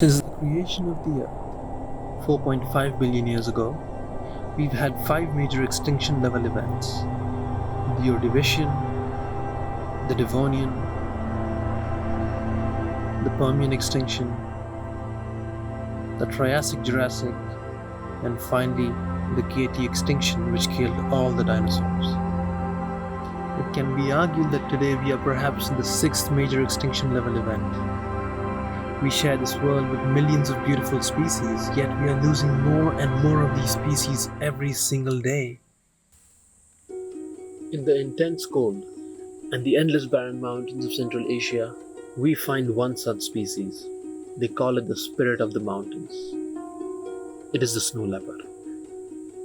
Since the creation of the Earth 4.5 billion years ago, we've had 5 major extinction level events: the Ordovician, the Devonian, the Permian extinction, the Triassic-Jurassic, and finally the KT extinction, which killed all the dinosaurs. It can be argued that today we are perhaps in the 6th major extinction level event. We share this world with millions of beautiful species, yet we are losing more and more of these species every single day. In the intense cold and the endless barren mountains of Central Asia, we find one such species. They call it the spirit of the mountains. It is the snow leopard.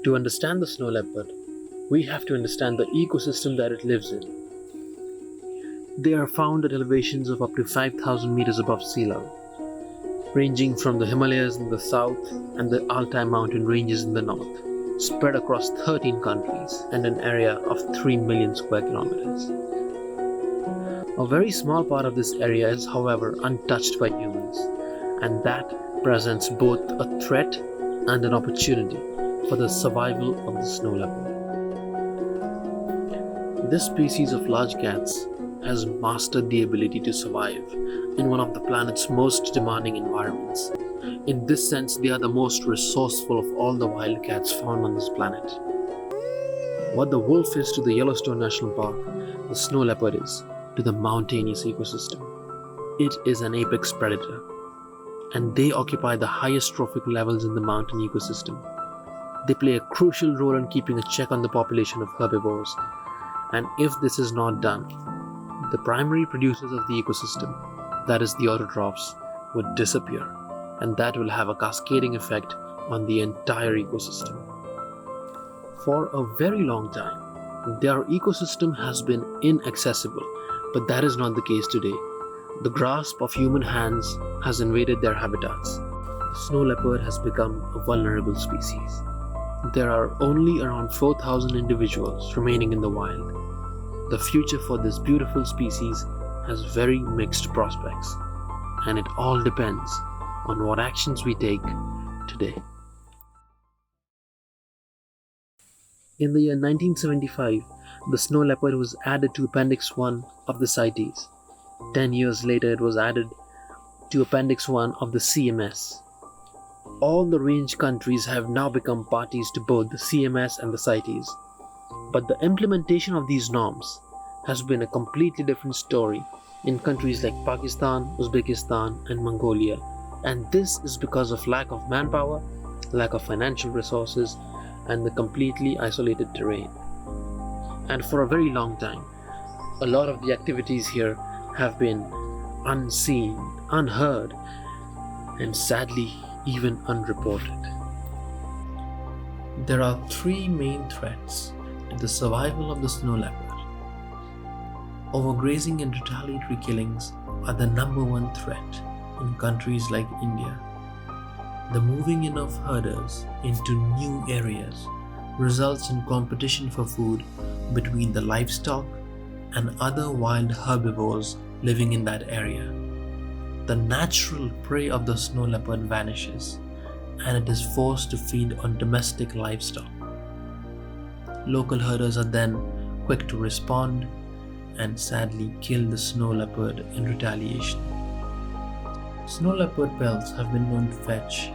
To understand the snow leopard, we have to understand the ecosystem that it lives in. They are found at elevations of up to 5,000 meters above sea level, ranging from the Himalayas in the south and the Altai mountain ranges in the north, spread across 13 countries and an area of 3 million square kilometers. A very small part of this area is, however, untouched by humans, and that presents both a threat and an opportunity for the survival of the snow leopard. This species of large cats has mastered the ability to survive in one of the planet's most demanding environments. In this sense, they are the most resourceful of all the wild cats found on this planet. What the wolf is to the Yellowstone National Park, the snow leopard is to the mountainous ecosystem. It is an apex predator, and they occupy the highest trophic levels in the mountain ecosystem. They play a crucial role in keeping a check on the population of herbivores, and if this is not done, the primary producers of the ecosystem, that is the autotrophs, would disappear, and that will have a cascading effect on the entire ecosystem. For a very long time, their ecosystem has been inaccessible, but that is not the case today. The grasp of human hands has invaded their habitats. The snow leopard has become a vulnerable species. There are only around 4,000 individuals remaining in the wild. The future for this beautiful species has very mixed prospects, and it all depends on what actions we take today. In the year 1975, the snow leopard was added to Appendix 1 of the CITES. 10 years later, it was added to Appendix 1 of the CMS. All the range countries have now become parties to both the CMS and the CITES. But the implementation of these norms has been a completely different story in countries like Pakistan, Uzbekistan, and Mongolia, and this is because of lack of manpower, lack of financial resources, and the completely isolated terrain. And for a very long time, a lot of the activities here have been unseen, unheard, and sadly even unreported. There are 3 main threats to the survival of the snow leopard. Overgrazing and retaliatory killings are the number 1 threat in countries like India. The moving in of herders into new areas results in competition for food between the livestock and other wild herbivores living in that area. The natural prey of the snow leopard vanishes, and it is forced to feed on domestic livestock. Local herders are then quick to respond and sadly kill the snow leopard in retaliation. Snow leopard pelts have been known to fetch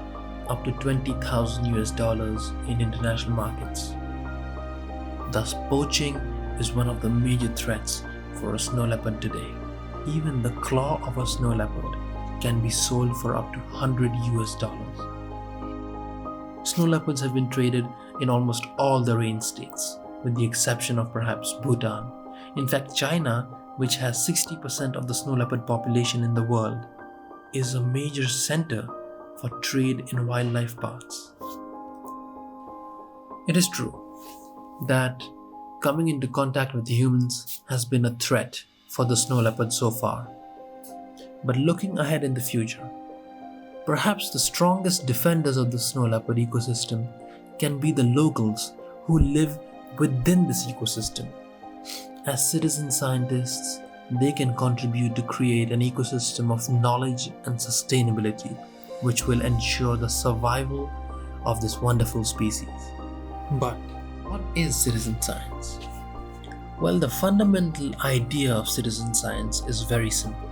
up to $20,000 in international markets. Thus, poaching is one of the major threats for a snow leopard today. Even the claw of a snow leopard can be sold for up to $100. Snow leopards have been traded in almost all the range states, with the exception of perhaps Bhutan. In fact, China, which has 60% of the snow leopard population in the world, is a major center for trade in wildlife parts. It is true that coming into contact with humans has been a threat for the snow leopard so far. But looking ahead in the future, perhaps the strongest defenders of the snow leopard ecosystem can be the locals who live within this ecosystem. As citizen scientists, they can contribute to create an ecosystem of knowledge and sustainability which will ensure the survival of this wonderful species. But what is citizen science? Well, the fundamental idea of citizen science is very simple.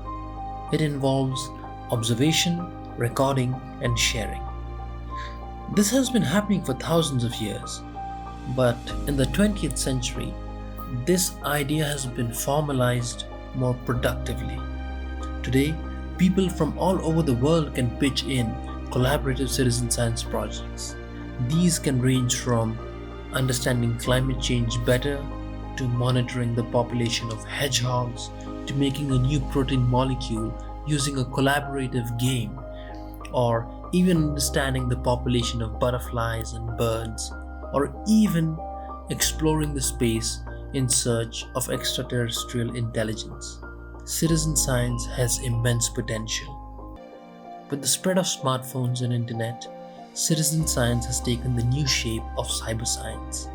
It involves observation, recording, and sharing. This has been happening for thousands of years, but in the 20th century, this idea has been formalized more productively. Today, people from all over the world can pitch in collaborative citizen science projects. These can range from understanding climate change better, to monitoring the population of hedgehogs, to making a new protein molecule using a collaborative game, or even understanding the population of butterflies and birds, or even exploring the space in search of extraterrestrial intelligence. Citizen science has immense potential. With the spread of smartphones and internet, citizen science has taken the new shape of cyber science.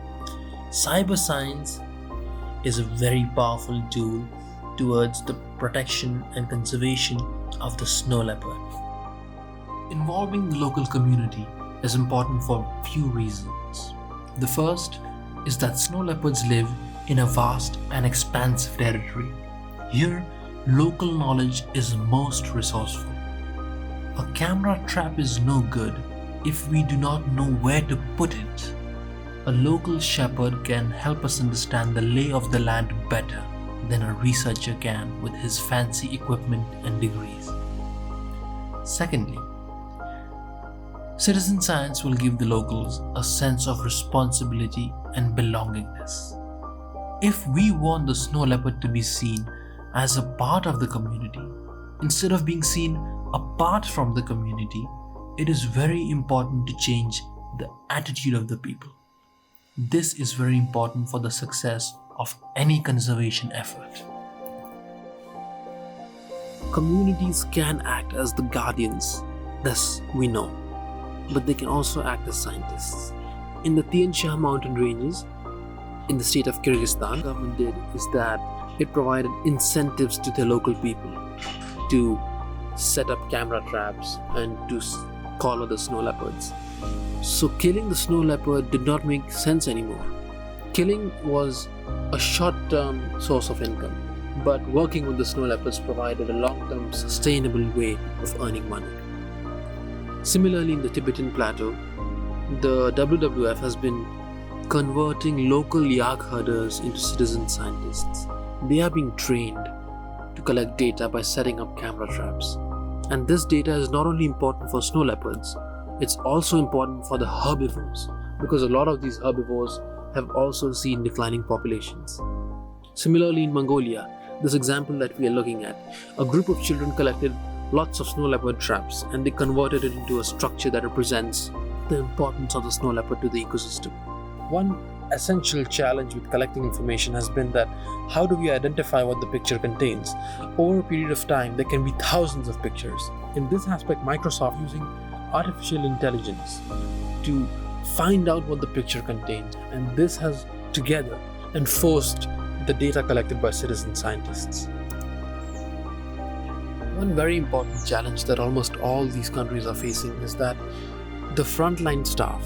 Cyber science is a very powerful tool towards the protection and conservation of the snow leopard. Involving the local community is important for few reasons. The first is that snow leopards live in a vast and expansive territory. Here, local knowledge is most resourceful. A camera trap is no good if we do not know where to put it. A local shepherd can help us understand the lay of the land better than a researcher can with his fancy equipment and degrees. Secondly, citizen science will give the locals a sense of responsibility and belongingness. If we want the snow leopard to be seen as a part of the community, instead of being seen apart from the community, it is very important to change the attitude of the people. This is very important for the success of any conservation effort. Communities can act as the guardians, this we know, but they can also act as scientists. In the Tian Shan mountain ranges, in the state of Kyrgyzstan, the government did is that it provided incentives to the local people to set up camera traps and to collar the snow leopards. So killing the snow leopard did not make sense anymore. Killing was a short-term source of income, but working with the snow leopards provided a long-term sustainable way of earning money. Similarly, in the Tibetan plateau, the WWF has been converting local yak herders into citizen scientists. They are being trained to collect data by setting up camera traps. And this data is not only important for snow leopards, it's also important for the herbivores, because a lot of these herbivores have also seen declining populations. Similarly, in Mongolia, this example that we are looking at, a group of children collected lots of snow leopard traps and they converted it into a structure that represents the importance of the snow leopard to the ecosystem. One essential challenge with collecting information has been that how do we identify what the picture contains? Over a period of time, there can be thousands of pictures. In this aspect, Microsoft using artificial intelligence to find out what the picture contains, and this has together enforced the data collected by citizen scientists. One very important challenge that almost all these countries are facing is that the frontline staff,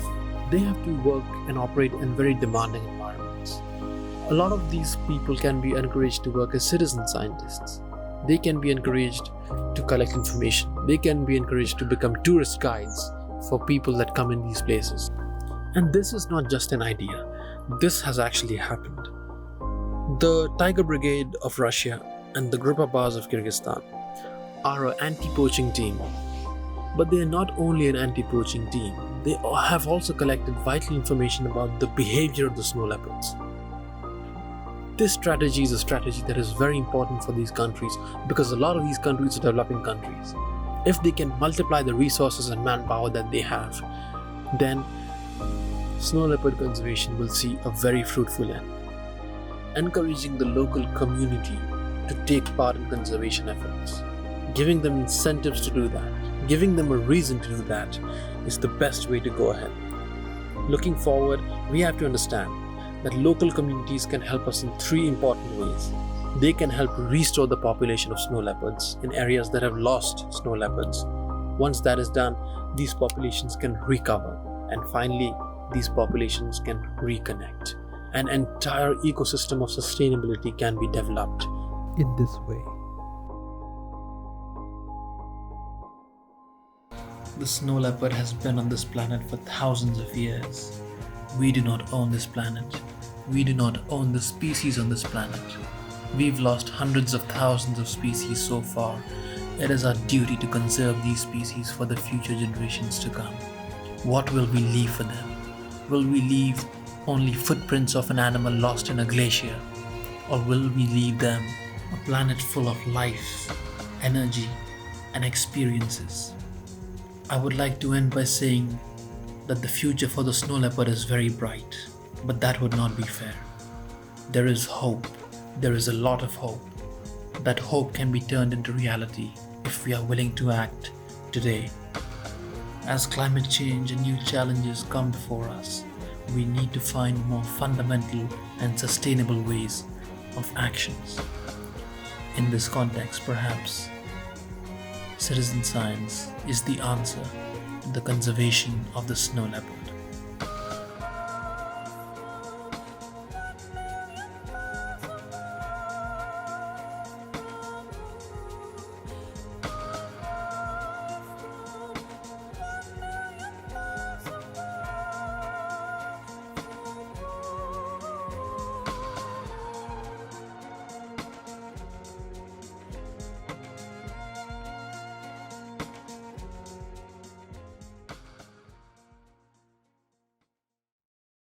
they have to work and operate in very demanding environments. A lot of these people can be encouraged to work as citizen scientists. They can be encouraged to collect information. They can be encouraged to become tourist guides for people that come in these places. And this is not just an idea. This has actually happened. The Tiger Brigade of Russia and the Grupa Baz of Kyrgyzstan are an anti-poaching team. But they are not only an anti-poaching team, they have also collected vital information about the behavior of the snow leopards. This strategy is a strategy that is very important for these countries because a lot of these countries are developing countries. If they can multiply the resources and manpower that they have, then snow leopard conservation will see a very fruitful end. Encouraging the local community to take part in conservation efforts, giving them incentives to do that, giving them a reason to do that is the best way to go ahead. Looking forward, we have to understand that local communities can help us in three important ways. They can help restore the population of snow leopards in areas that have lost snow leopards. Once that is done, these populations can recover, and finally, these populations can reconnect. An entire ecosystem of sustainability can be developed in this way. The snow leopard has been on this planet for thousands of years. We do not own this planet. We do not own the species on this planet. We've lost hundreds of thousands of species so far. It is our duty to conserve these species for the future generations to come. What will we leave for them? Will we leave only footprints of an animal lost in a glacier? Or will we leave them a planet full of life, energy, and experiences? I would like to end by saying that the future for the snow leopard is very bright, but that would not be fair. There is hope. There is a lot of hope. That hope can be turned into reality if we are willing to act today. As climate change and new challenges come before us, we need to find more fundamental and sustainable ways of actions. In this context, perhaps, citizen science is the answer to the conservation of the snow leopard.